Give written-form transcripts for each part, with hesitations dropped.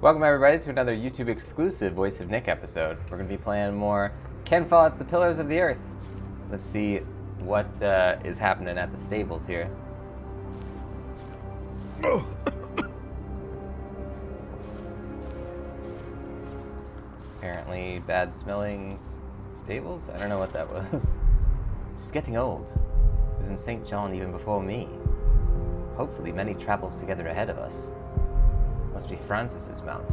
Welcome everybody to another YouTube exclusive Voice of Nick episode. We're going to be playing more Ken Follett's The Pillars of the Earth. Let's see what is happening at the stables here. Apparently bad smelling stables? I don't know what that was. She's getting old. Was in St. John even before me. Hopefully many travels together ahead of us. Must be Francis's mount.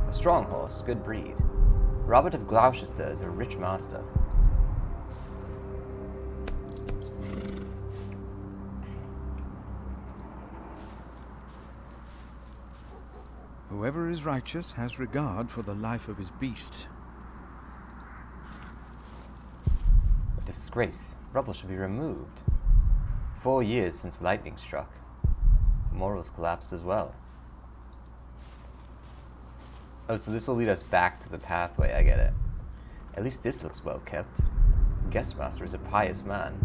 A strong horse, good breed. Robert of Gloucester is a rich master. Whoever is righteous has regard for the life of his beast. A disgrace. Rubble should be removed. 4 years since lightning struck. Morals collapsed as well. Oh, so this will lead us back to the pathway, I get it. At least this looks well kept. Guestmaster is a pious man.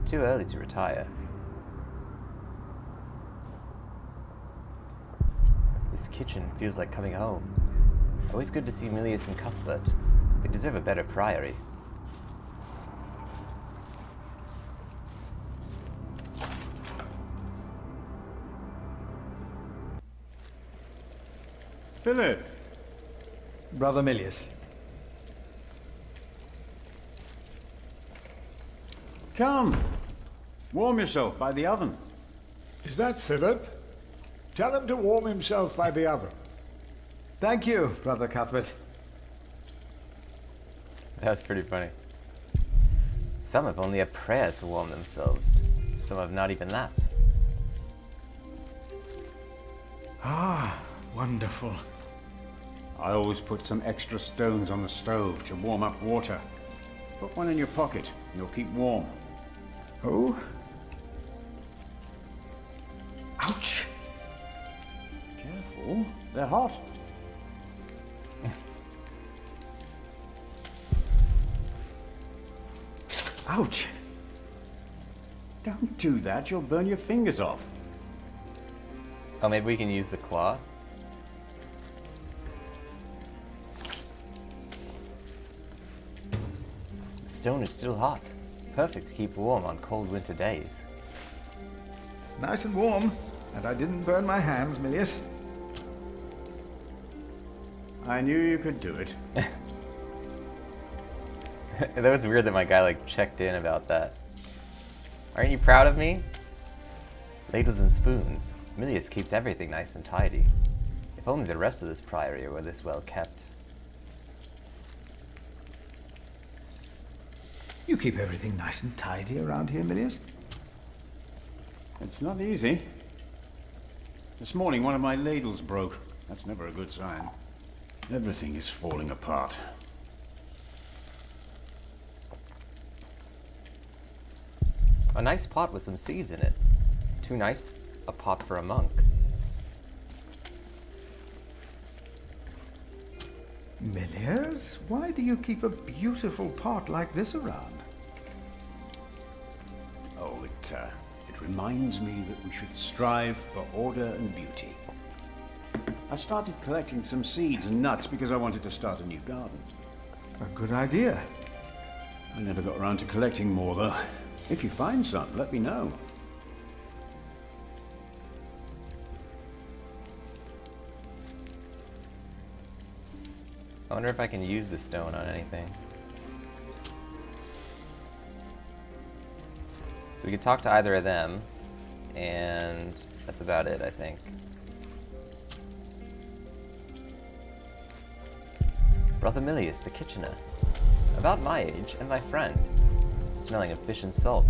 Too early to retire. This kitchen feels like coming home. Always good to see Milius and Cuthbert. They deserve a better priory. Philip! Brother Milius. Come! Warm yourself by the oven. Is that Philip? Tell him to warm himself by the oven. Thank you, Brother Cuthbert. That's pretty funny. Some have only a prayer to warm themselves. Some have not even that. Ah, wonderful. I always put some extra stones on the stove to warm up water. Put one in your pocket, and you'll keep warm. Oh? Ouch! Careful, they're hot. Ouch! Don't do that, you'll burn your fingers off. Oh, maybe we can use the claw? The stone is still hot. Perfect to keep warm on cold winter days. Nice and warm, and I didn't burn my hands, Milius. I knew you could do it. That was weird that my guy checked in about that. Aren't you proud of me? Ladles and spoons. Milius keeps everything nice and tidy. If only the rest of this priory were this well kept. You keep everything nice and tidy around here, Milius? It's not easy. This morning one of my ladles broke. That's never a good sign. Everything is falling apart. A nice pot with some seeds in it. Too nice a pot for a monk. Milius, why do you keep a beautiful pot like this around? Oh, it reminds me that we should strive for order and beauty. I started collecting some seeds and nuts because I wanted to start a new garden. A good idea. I never got around to collecting more, though. If you find some, let me know. I wonder if I can use the stone on anything. So we could talk to either of them, and that's about it, I think. Brother Milius, the Kitchener. About my age, and my friend. Smelling of fish and salt.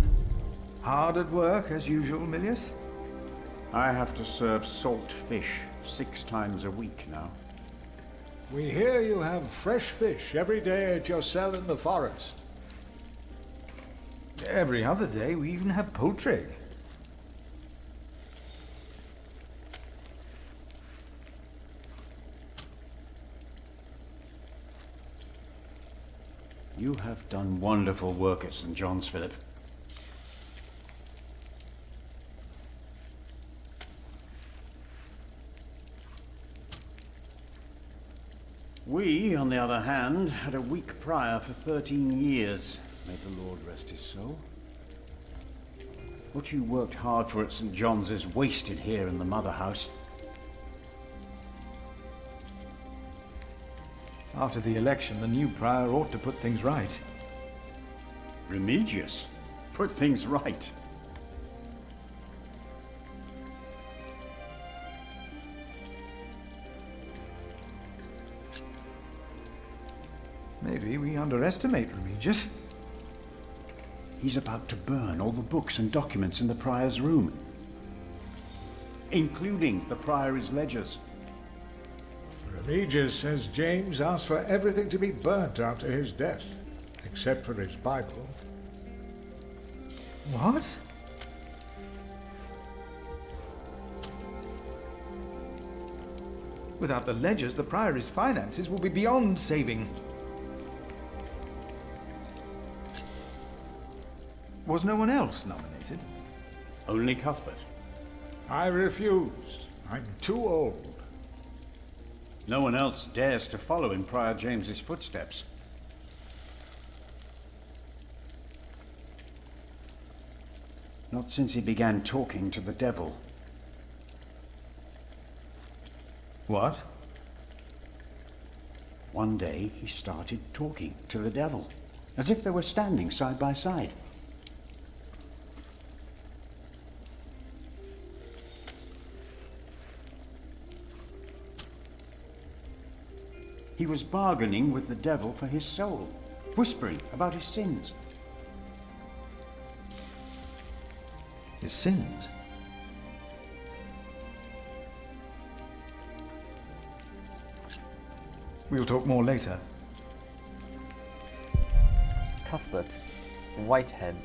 Hard at work, as usual, Milius? I have to serve salt fish 6 times a week now. We hear you have fresh fish every day at your cell in the forest. Every other day, we even have poultry. You have done wonderful work at St. John's, Philip. We, on the other hand, had a weak prior for 13 years. May the Lord rest his soul. What you worked hard for at St. John's is wasted here in the mother house. After the election, the new prior ought to put things right. Remigius? Put things right. Maybe we underestimate Remigius. He's about to burn all the books and documents in the prior's room, including the priory's ledgers. Remigius says James asked for everything to be burnt after his death, except for his Bible. What? Without the ledgers, the priory's finances will be beyond saving. Was no one else nominated? Only Cuthbert. I refuse. I'm too old. No one else dares to follow in Prior James's footsteps. Not since he began talking to the devil. What? One day he started talking to the devil, as if they were standing side by side. He was bargaining with the devil for his soul, whispering about his sins. His sins? We'll talk more later. Cuthbert, Whitehead,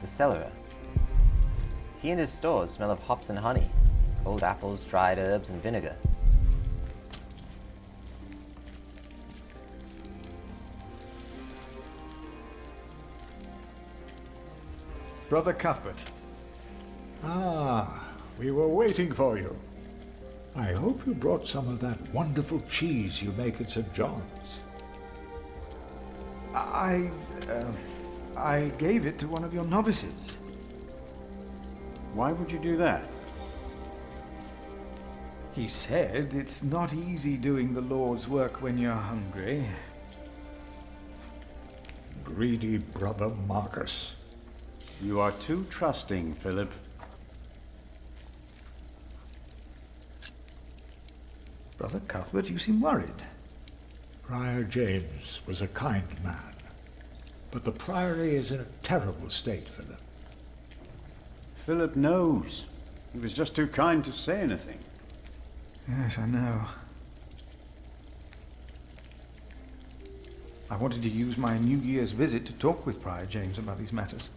the cellarer. He and his stores smell of hops and honey, old apples, dried herbs, and vinegar. Brother Cuthbert. Ah, we were waiting for you. I hope you brought some of that wonderful cheese you make at St. John's. I gave it to one of your novices. Why would you do that? He said it's not easy doing the Lord's work when you're hungry. Greedy brother Marcus. You are too trusting, Philip. Brother Cuthbert, you seem worried. Prior James was a kind man, but the priory is in a terrible state, Philip. Philip knows. He was just too kind to say anything. Yes, I know. I wanted to use my New Year's visit to talk with Prior James about these matters.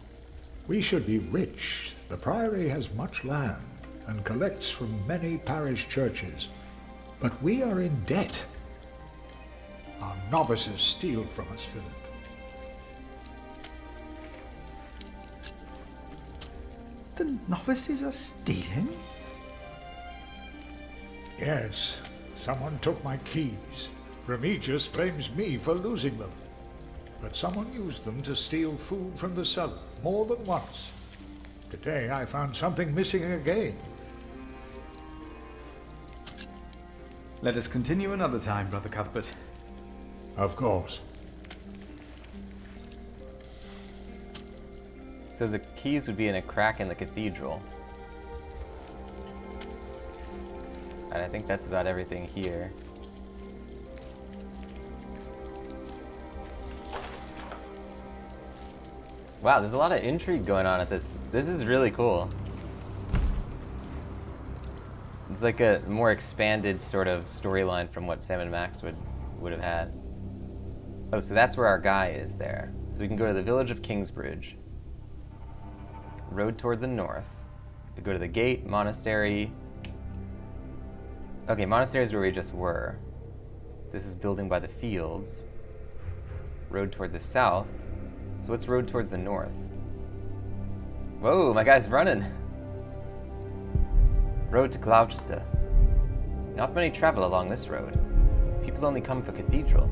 We should be rich. The priory has much land and collects from many parish churches, but we are in debt. Our novices steal from us, Philip. The novices are stealing? Yes, someone took my keys. Remigius blames me for losing them. But someone used them to steal food from the cellar, more than once. Today I found something missing again. Let us continue another time, Brother Cuthbert. Of course. So the keys would be in a crack in the cathedral. And I think that's about everything here. Wow, there's a lot of intrigue going on at this. This is really cool. It's like a more expanded sort of storyline from what Sam and Max would have had. Oh, so that's where our guy is there. So we can go to the village of Kingsbridge. Road toward the north. We go to the gate, monastery. Okay, monastery is where we just were. This is building by the fields. Road toward the south. So what's road towards the north? Whoa, my guy's running. Road to Gloucester. Not many travel along this road. People only come for cathedral.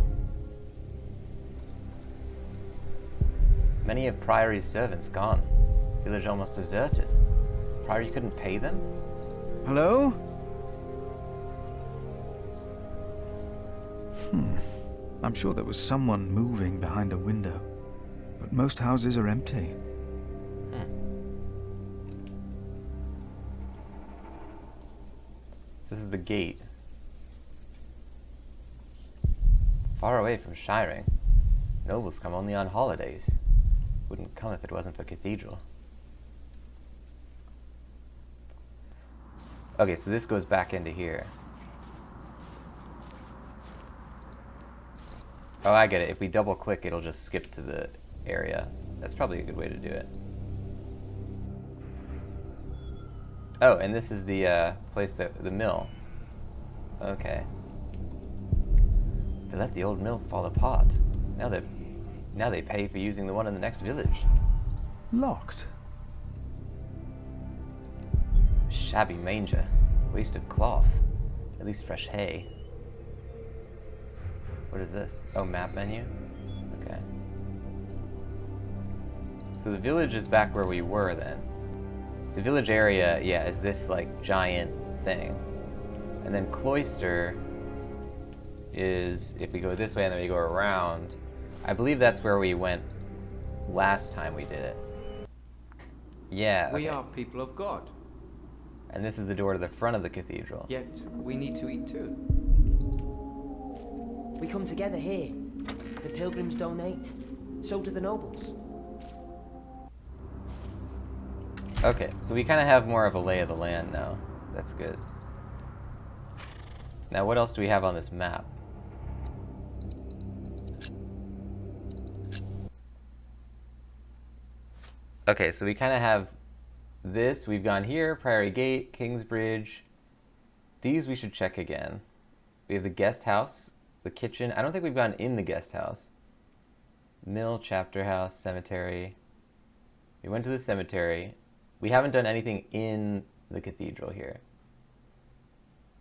Many of Priory's servants gone. Village almost deserted. Priory couldn't pay them? Hello? I'm sure there was someone moving behind a window, but most houses are empty. This is the gate. Far away from Shiring. Nobles come only on holidays. Wouldn't come if it wasn't for cathedral. Okay, so this goes back into here. Oh, I get it. If we double click, it'll just skip to the area. That's probably a good way to do it. Oh, and this is the place that the mill. Okay. They let the old mill fall apart. Now they pay for using the one in the next village. Locked. Shabby manger. Waste of cloth. At least fresh hay. What is this? Oh, map menu? Okay. So the village is back where we were then. The village area, yeah, is this like giant thing. And then Cloister is, if we go this way and then we go around, I believe that's where we went last time we did it. Yeah, okay. We are people of God, And this is the door to the front of the cathedral. yet we need to eat too. We come together here. The pilgrims donate. So do the nobles. Okay, so we kind of have more of a lay of the land now. That's good. Now, what else do we have on this map? Okay, so we kind of have this. We've gone here, Priory Gate, Kingsbridge. These we should check again. We have the guest house, the kitchen. I don't think we've gone in the guest house. Mill, chapter house, cemetery. We went to the cemetery. We haven't done anything in the cathedral here.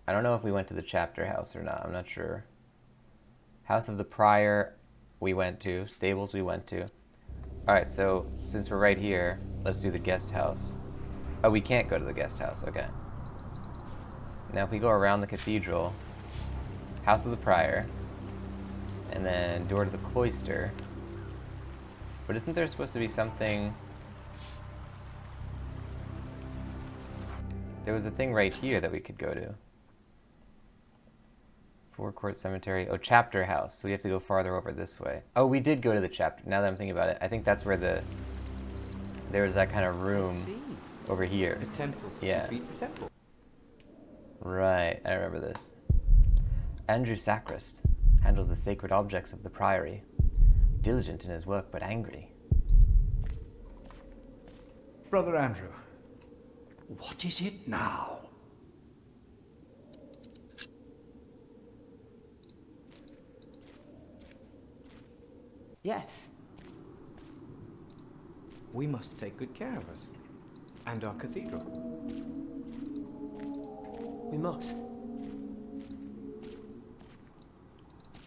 I don't know if we went to the chapter house or not. I'm not sure. House of the Prior we went to. Stables we went to. Alright, so since we're right here, let's do the guest house. Oh, we can't go to the guest house. Okay. Now if we go around the cathedral, House of the Prior, and then door to the cloister. But isn't there supposed to be something... There was a thing right here that we could go to. Forecourt Cemetery. Oh, chapter house. So we have to go farther over this way. Oh, we did go to the chapter. Now that I'm thinking about it, I think that's where there was that kind of room See, over here. the temple. Yeah. To feed the temple. Right, I remember this. Andrew Sacrist handles the sacred objects of the priory. Diligent in his work, but angry. Brother Andrew. What is it now? Yes. We must take good care of us and our cathedral. We must.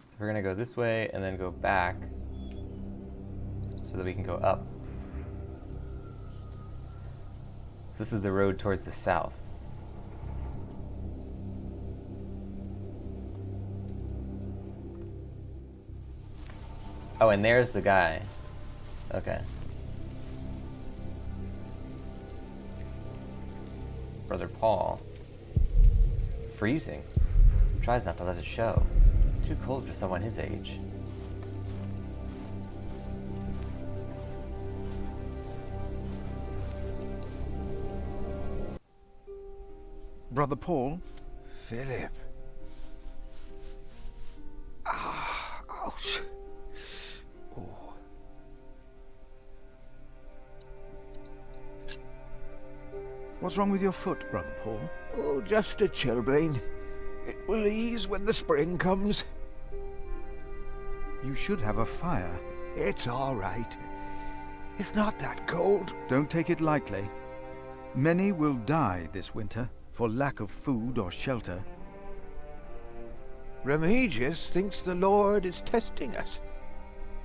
So we're gonna go this way and then go back so that we can go up. So this is the road towards the south. Oh, and there's the guy. Okay. Brother Paul. Freezing. Tries not to let it show. Too cold for someone his age. Brother Paul? Philip. Ah, ouch. Oh. What's wrong with your foot, Brother Paul? Oh, just a chilblain. It will ease when the spring comes. You should have a fire. It's all right. It's not that cold. Don't take it lightly. Many will die this winter for lack of food or shelter. Remigius thinks the Lord is testing us.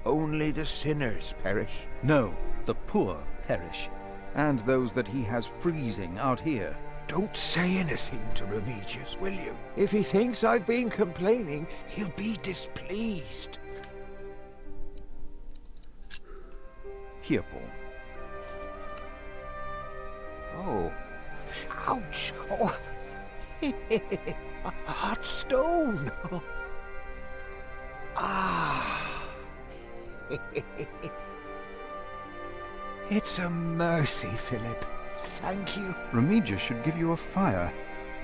Only the sinners perish. No, the poor perish, and those that he has freezing out here. Don't say anything to Remigius, will you? If he thinks I've been complaining, he'll be displeased. Here, Paul. Oh. Ouch! Oh. A hot stone! Ah! It's a mercy, Philip. Thank you. Remigius should give you a fire,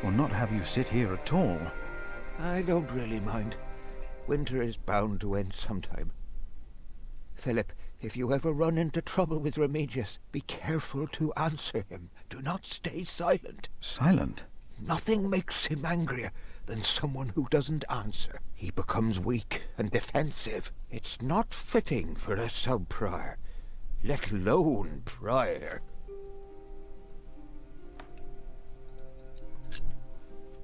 or not have you sit here at all. I don't really mind. Winter is bound to end sometime. Philip, if you ever run into trouble with Remigius, be careful to answer him. Do not stay silent. Silent? Nothing makes him angrier than someone who doesn't answer. He becomes weak and defensive. It's not fitting for a sub-prior, let alone prior.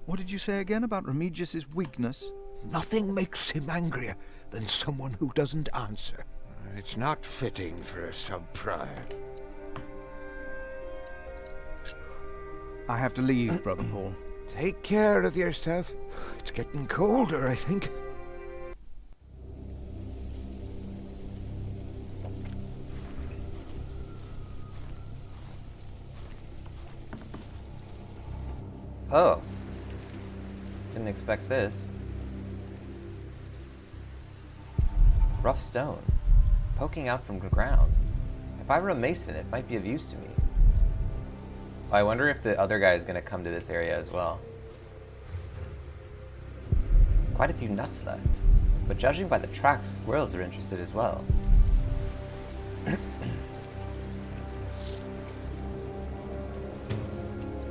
What did you say again about Remigius's weakness? Nothing makes him angrier than someone who doesn't answer. It's not fitting for a sub-prior. I have to leave, Brother Paul. Take care of yourself. It's getting colder, I think. Oh. Didn't expect this. Rough stone. Poking out from the ground. If I were a mason, it might be of use to me. I wonder if the other guy is going to come to this area as well. Quite a few nuts left. But judging by the tracks, squirrels are interested as well.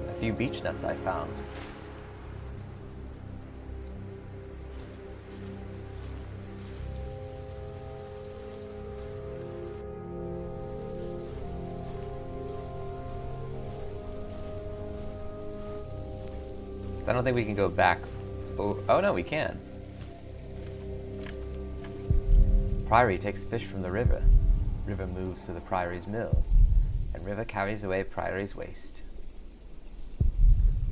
A few beech nuts I found. I don't think we can go back. Oh no, we can. Priory takes fish from the river. River moves to the priory's mills, and river carries away priory's waste.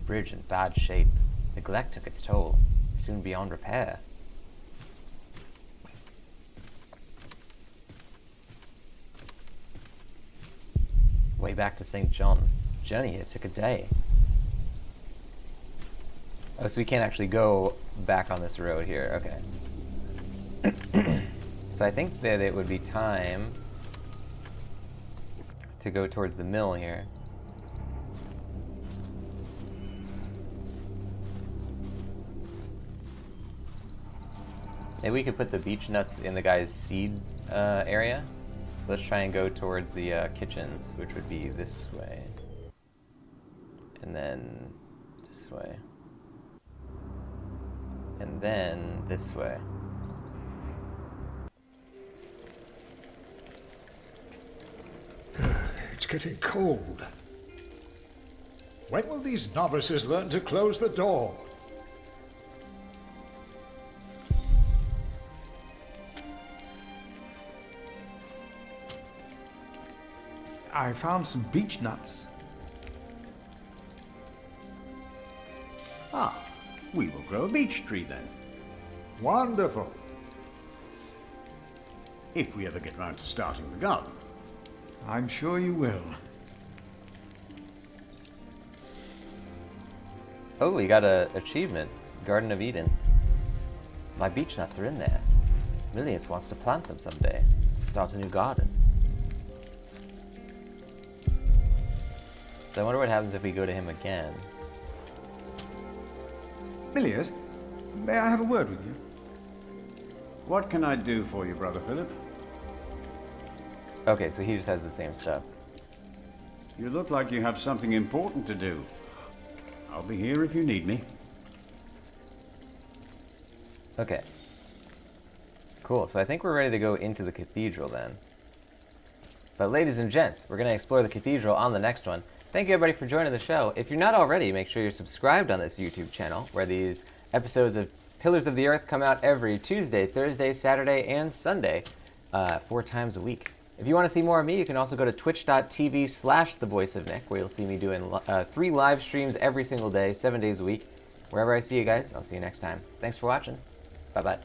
Bridge in bad shape. Neglect took its toll, soon beyond repair. Way back to St. John. Journey here took a day. Oh, so we can't actually go back on this road here. Okay. So I think that it would be time to go towards the mill here. Maybe we could put the beech nuts in the guy's seed area. So let's try and go towards the kitchens, which would be this way. And then this way. And then this way. It's getting cold. When will these novices learn to close the door? I found some beech nuts. Ah, we will grow a beech tree then. Wonderful. If we ever get round to starting the garden. I'm sure you will. Oh, we got a achievement. Garden of Eden. My beech nuts are in there. Milius wants to plant them someday. Start a new garden. So I wonder what happens if we go to him again. Milius, may I have a word with you? What can I do for you, Brother Philip? Okay, so he just has the same stuff. You look like you have something important to do. I'll be here if you need me. Okay. Cool, so I think we're ready to go into the cathedral then. But ladies and gents, we're going to explore the cathedral on the next one. Thank you everybody for joining the show. If you're not already, make sure you're subscribed on this YouTube channel, where these episodes of Pillars of the Earth come out every Tuesday, Thursday, Saturday, and Sunday, 4 times a week. If you want to see more of me, you can also go to twitch.tv/thevoiceofnick, where you'll see me doing 3 live streams every single day, 7 days a week. Wherever I see you guys, I'll see you next time. Thanks for watching. Bye-bye.